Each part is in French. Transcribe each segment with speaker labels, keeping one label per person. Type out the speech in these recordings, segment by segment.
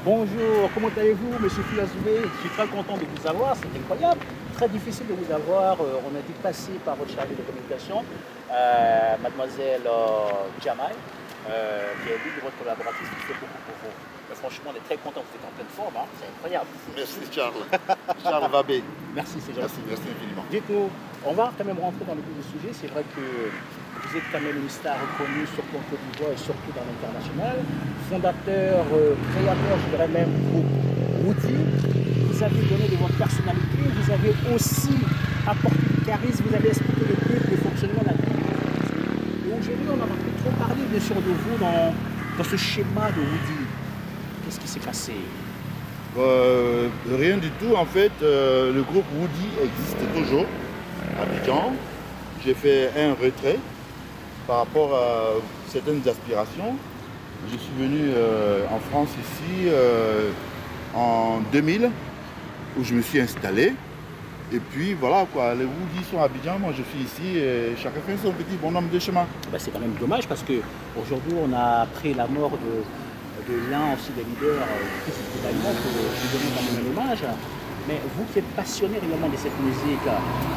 Speaker 1: Bonjour, comment allez-vous, monsieur Filazoubé? Je suis très content de vous avoir, c'est incroyable. Très difficile de vous avoir. On a dû passer par votre chargé de communication, mademoiselle Jamal, qui est l'une de votre collaboratrice qui fait beaucoup pour vous. Mais franchement, on est très content, vous êtes en pleine forme, hein? C'est incroyable.
Speaker 2: Merci Charles. Charles Vabé.
Speaker 1: Merci, c'est gentil.
Speaker 2: Merci infiniment.
Speaker 1: Dites-nous, on va quand même rentrer dans le vif du sujet. C'est vrai que vous êtes quand même une star reconnue, surtout en Côte d'Ivoire et surtout dans l'international. Fondateur, créateur, je dirais même, groupe Woody. Vous avez donné de votre personnalité, vous avez aussi apporté du charisme, vous avez expliqué le but, le fonctionnement de la vie. Et aujourd'hui, on n'a pas pu trop parler, bien sûr, de vous dans ce schéma de Woody. Qu'est-ce qui s'est passé?
Speaker 2: Rien du tout. En fait, le groupe Woody existe toujours à Abidjan. J'ai fait un retrait par rapport à certaines aspirations. Je suis venu en France ici en 2000 où je me suis installé. Et puis voilà quoi, les Woody sont à Abidjan, moi je suis ici et chacun fait son petit bonhomme de chemin.
Speaker 1: Ben, c'est quand même dommage parce qu'aujourd'hui on a pris la mort de l'un aussi des leaders qui s'est également pour lui donner quand même un hommage. Mais vous qui êtes passionné réellement de cette musique,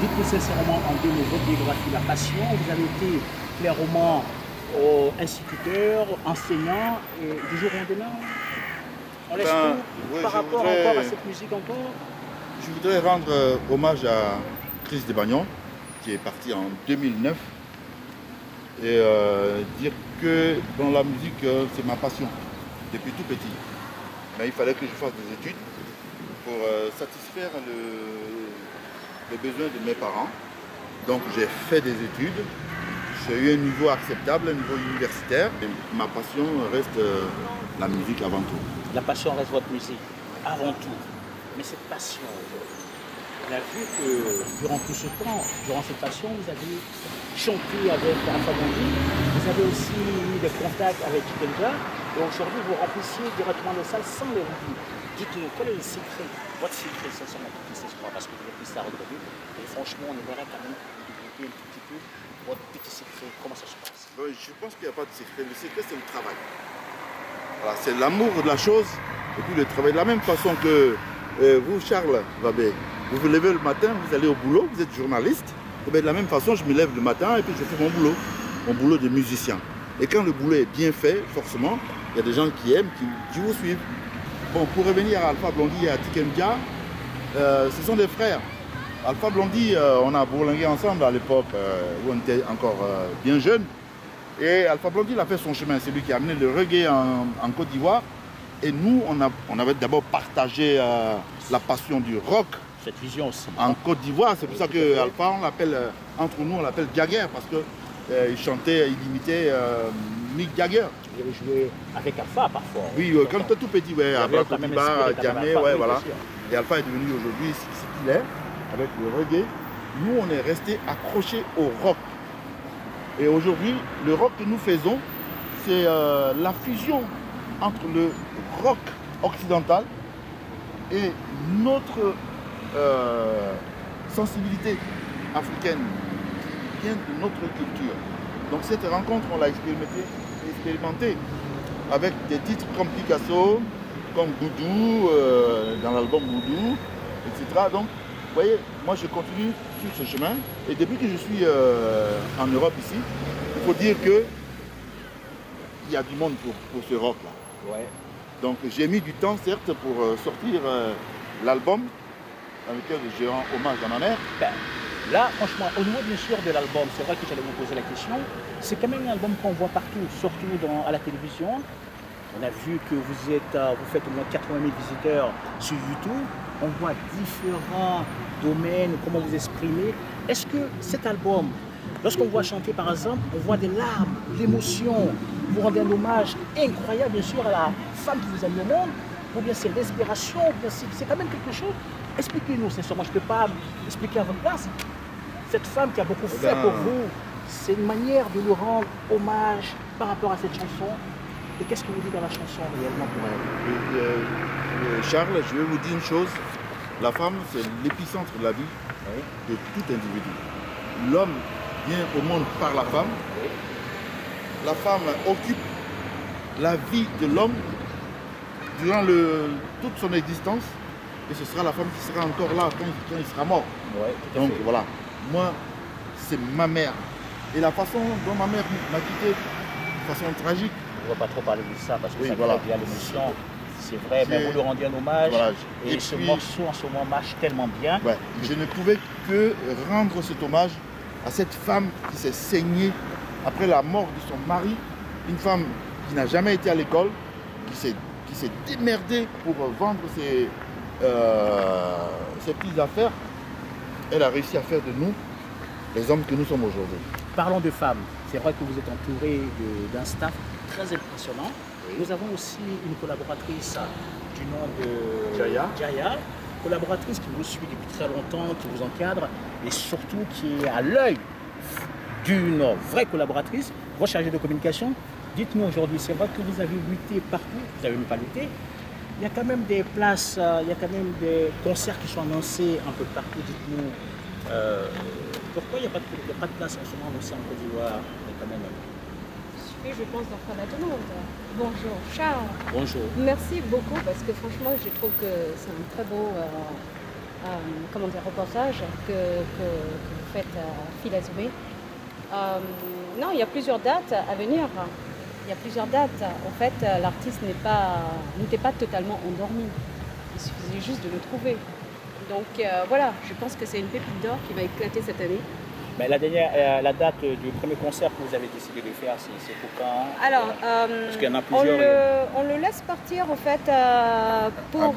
Speaker 1: dites-nous sincèrement en deux mots votre biographie, la passion. Vous avez été clairement instituteur, enseignant, et du jour au lendemain, on laisse tout par rapport encore à cette musique encore.
Speaker 2: Je voudrais rendre hommage à Chris Desbagnon, qui est parti en 2009, et dire que dans la musique, c'est ma passion, depuis tout petit. Mais il fallait que je fasse des études pour satisfaire les besoins de mes parents. Donc j'ai fait des études, j'ai eu un niveau acceptable, un niveau universitaire. Et ma passion reste la musique avant tout.
Speaker 1: La passion reste votre musique, avant tout. Mais cette passion, on a vu que durant tout ce temps, durant cette passion, vous avez chanté avec Alpha Blondy, vous avez aussi eu des contacts avec Chikenja, et aujourd'hui vous remplissiez directement les salles sans les Woody. Dites-nous, quel est le secret, votre secret, sincèrement, pour cette histoire, parce que vous êtes une star reconnue, et franchement, on aimerait quand même développer un petit peu votre petit secret, comment ça se passe?
Speaker 2: Je pense qu'il n'y a pas de secret. Le secret, c'est le travail. Voilà, c'est l'amour de la chose, et puis le travail. De la même façon que vous, Charles Vabé, vous vous levez le matin, vous allez au boulot, vous êtes journaliste. Et bien de la même façon, je me lève le matin et puis je fais mon boulot de musicien. Et quand le boulot est bien fait, forcément, il y a des gens qui aiment, qui vous suivent. Bon, pour revenir à Alpha Blondy et à Tikemdia, ce sont des frères. Alpha Blondy, on a bourlingué ensemble à l'époque où on était encore bien jeunes. Et Alpha Blondy, il a fait son chemin. C'est lui qui a amené le reggae en Côte d'Ivoire. Et nous, on avait d'abord partagé la passion du rock.
Speaker 1: Cette vision aussi.
Speaker 2: En Côte d'Ivoire, c'est pour ça que Alpha, on l'appelle, entre nous, on l'appelle Jagger, parce qu'il chantait, il imitait Mick Jagger.
Speaker 1: Vous avez joué avec Alpha parfois.
Speaker 2: Oui, quand tu es tout petit, ouais, à Côte-d'Ivoire, à Djamé, ouais, voilà. Et Alpha est devenu aujourd'hui ce qu'il est, avec le reggae. Nous, on est restés accrochés au rock. Et aujourd'hui, le rock que nous faisons, c'est la fusion entre le rock occidental et notre sensibilité africaine qui vient de notre culture. Donc cette rencontre, on l'a expérimenté avec des titres comme Picasso, comme Goudou, dans l'album Goudou, etc. Donc, vous voyez, moi je continue sur ce chemin. Et depuis que je suis en Europe ici, il faut dire que il y a du monde pour ce rock-là.
Speaker 1: Ouais.
Speaker 2: Donc j'ai mis du temps, certes, pour sortir l'album dans lequel je rends hommage à ma mère.
Speaker 1: Ben, là, franchement, au niveau bien sûr de l'album, c'est vrai que j'allais vous poser la question. C'est quand même un album qu'on voit partout, surtout à la télévision. On a vu que vous faites au moins 80 000 visiteurs sur YouTube. On voit différents domaines, comment vous exprimez. Est-ce que cet album, lorsqu'on voit chanter par exemple, on voit des larmes, l'émotion, vous rendez un hommage incroyable bien sûr à la femme qui vous a mis au monde, ou bien c'est l'inspiration, ou bien c'est quand même quelque chose. Expliquez-nous, sincèrement, je ne peux pas expliquer à votre place. Cette femme qui a beaucoup fait pour vous, c'est une manière de nous rendre hommage par rapport à cette chanson. Et qu'est-ce que vous dites dans la chanson réellement pour elle?
Speaker 2: Charles, je vais vous dire une chose. La femme, c'est l'épicentre de la vie de tout individu. L'homme vient au monde par la femme. La femme occupe la vie de l'homme durant toute son existence, et ce sera la femme qui sera encore là quand il sera mort.
Speaker 1: Ouais,
Speaker 2: donc voilà, moi, c'est ma mère. Et la façon dont ma mère m'a quitté, de façon tragique.
Speaker 1: On ne va pas trop parler de ça parce que
Speaker 2: oui,
Speaker 1: ça
Speaker 2: voilà.
Speaker 1: bien l'émotion. C'est vrai, mais vous lui rendiez un hommage. Voilà. Et ce
Speaker 2: puis,
Speaker 1: morceau en ce moment marche tellement bien.
Speaker 2: Ouais, je ne pouvais que rendre cet hommage à cette femme qui s'est saignée après la mort de son mari. Une femme qui n'a jamais été à l'école, qui s'est démerdée pour vendre ses petites affaires. Elle a réussi à faire de nous les hommes que nous sommes aujourd'hui.
Speaker 1: Parlons de femmes. C'est vrai que vous êtes entouré d'un staff très impressionnant. Oui. Nous avons aussi une collaboratrice du nom de Jaya, collaboratrice qui vous suit depuis très longtemps, qui vous encadre et surtout qui est à l'œil d'une vraie collaboratrice, votre chargée de communication. Dites-nous aujourd'hui, c'est vrai que vous avez lutté partout, vous n'avez même pas lutté. Il y a quand même des places, il y a quand même des concerts qui sont annoncés un peu partout. Dites-nous, pourquoi il n'y a pas de place en ce moment aussi en Côte d'Ivoire quand même.
Speaker 3: Je pense d'en faire la demande. Bonjour Charles.
Speaker 1: Bonjour.
Speaker 3: Merci beaucoup parce que franchement je trouve que c'est un très beau reportage que vous faites à Fil Azoué. Non, il y a plusieurs dates à venir. Il y a plusieurs dates. En fait, l'artiste n'était pas totalement endormi. Il suffisait juste de le trouver. Donc voilà, je pense que c'est une pépite d'or qui va éclater cette année.
Speaker 1: Mais la date du premier concert que vous avez décidé de faire, c'est pour quand?
Speaker 3: Alors,
Speaker 1: parce qu'il y en a plusieurs.
Speaker 3: On le laisse partir en fait pour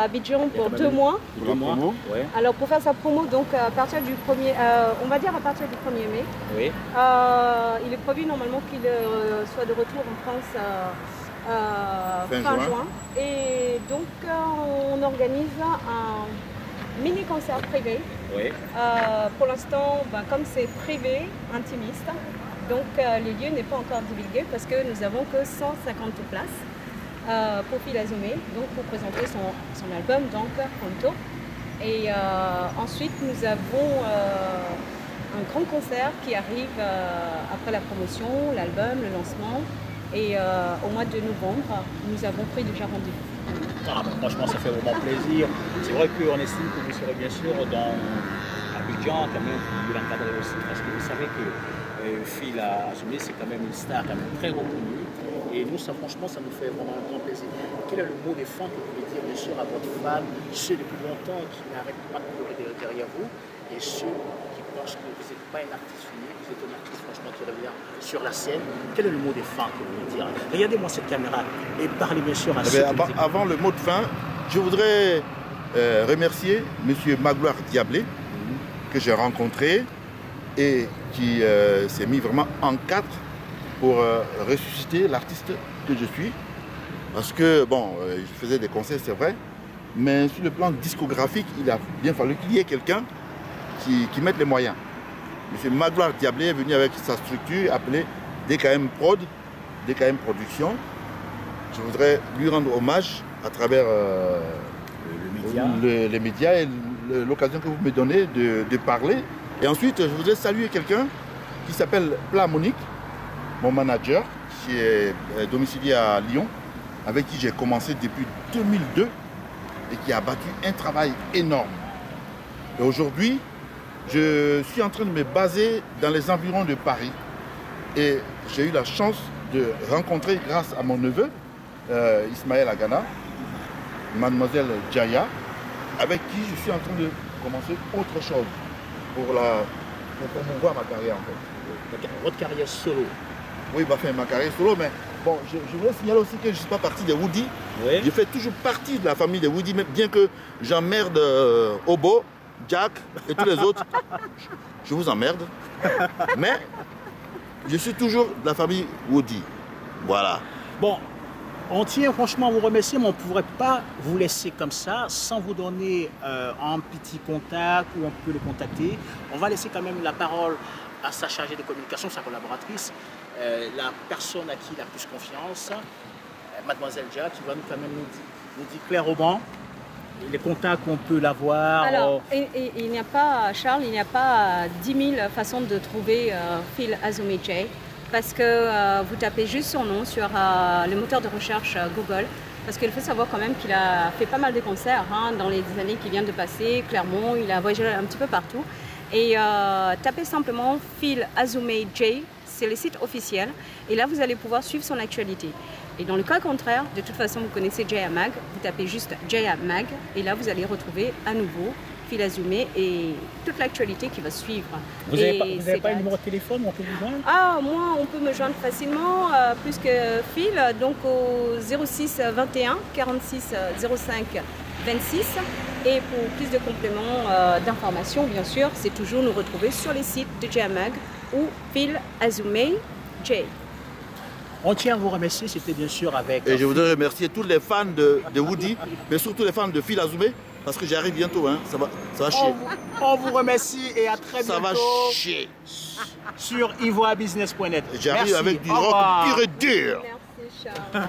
Speaker 3: Abidjan pour 2 mois.
Speaker 1: 2 mois. Ouais.
Speaker 3: Alors pour faire sa promo, donc à partir du 1er, on va dire à partir du 1er mai.
Speaker 1: Oui.
Speaker 3: Il est prévu normalement qu'il soit de retour en France fin juin. Et donc on organise un mini concert privé.
Speaker 1: Oui.
Speaker 3: Pour l'instant, comme c'est privé, intimiste, donc les lieux n'est pas encore divulgué parce que nous n'avons que 150 places pour Fil Azoué, donc pour présenter son album, donc Pronto. Et ensuite, nous avons un grand concert qui arrive après la promotion, l'album, le lancement. Et au mois de novembre, nous avons pris déjà rendez-vous.
Speaker 1: Ah, franchement, ça fait vraiment plaisir. C'est vrai qu'on estime que vous serez bien sûr dans Abidjan, quand même, vous l'encadrez aussi, parce que vous savez que Fil Azoué, c'est quand même une star quand même très reconnue. Et nous, ça, franchement, ça nous fait vraiment un grand plaisir. Quel est le mot des fans que vous pouvez dire, bien sûr, à votre fan, ceux depuis longtemps qui n'arrêtent pas de courir derrière vous, et ceux qui pensent que vous n'êtes pas un artiste unique, vous êtes un artiste, franchement, qui revient sur la scène. Quel est le mot des fans que vous voulez dire? Regardez-moi cette caméra et parlez bien sûr à ceux qui
Speaker 2: avant le mot de fin, je voudrais remercier M. Magloire Diablé, que j'ai rencontré et qui s'est mis vraiment en cadre pour ressusciter l'artiste que je suis. Parce que, bon, je faisais des concerts, c'est vrai, mais sur le plan discographique, il a bien fallu qu'il y ait quelqu'un qui mette les moyens. M. Magloire Diablé est venu avec sa structure appelée DKM Prod, DKM Production. Je voudrais lui rendre hommage à travers les médias et l'occasion que vous me donnez de parler. Et ensuite, je voudrais saluer quelqu'un qui s'appelle Pla Monique, mon manager, qui est domicilié à Lyon, avec qui j'ai commencé depuis 2002 et qui a battu un travail énorme. Et aujourd'hui, je suis en train de me baser dans les environs de Paris. Et j'ai eu la chance de rencontrer, grâce à mon neveu, Ismaël Agana, mademoiselle Jaya, avec qui je suis en train de commencer autre chose pour promouvoir ma carrière en fait.
Speaker 1: Votre carrière solo?
Speaker 2: Oui, ma carrière solo, mais bon, je voudrais signaler aussi que je ne suis pas parti des Woody. Oui. Je fais toujours partie de la famille des Woody, bien que j'emmerde Obo, Jack et tous les autres. Je vous emmerde. Mais je suis toujours de la famille Woody. Voilà.
Speaker 1: Bon, on tient franchement à vous remercier, mais on ne pourrait pas vous laisser comme ça sans vous donner un petit contact où on peut le contacter. On va laisser quand même la parole à sa chargée de communication, sa collaboratrice, la personne à qui il a plus confiance, mademoiselle Jack, qui va nous quand même nous dire clairement les contacts qu'on peut l'avoir.
Speaker 3: Alors, il n'y a pas, Charles, il n'y a pas 10 000 façons de trouver Fil Azoué J. parce que vous tapez juste son nom sur le moteur de recherche Google. Parce qu'il faut savoir quand même qu'il a fait pas mal de concerts dans les années qui viennent de passer, Clermont, il a voyagé un petit peu partout. Et tapez simplement Phil Azoumé J, c'est le site officiel. Et là, vous allez pouvoir suivre son actualité. Et dans le cas contraire, de toute façon, vous connaissez Jaya Mag, vous tapez juste Jaya Mag. Et là, vous allez retrouver à nouveau Phil Azoumé et toute l'actualité qui va suivre.
Speaker 1: Vous n'avez pas un numéro de téléphone où on peut vous joindre?
Speaker 3: Ah, moi, on peut me joindre facilement, plus que Phil, donc au 06 21 46 05 26. Et pour plus de compléments d'informations, bien sûr, c'est toujours nous retrouver sur les sites de Jaya Mag ou Phil Azoumé J.
Speaker 1: On tient à vous remercier, c'était bien sûr avec...
Speaker 2: Et je voudrais remercier tous les fans de Woody, mais surtout les fans de Phil Azoumé, parce que j'arrive bientôt, hein. Ça va chier.
Speaker 1: On vous remercie et à très bientôt.
Speaker 2: Ça va chier.
Speaker 1: Sur ivoirebusiness.net.
Speaker 2: J'arrive avec du rock pur et dur.
Speaker 3: Merci Charles.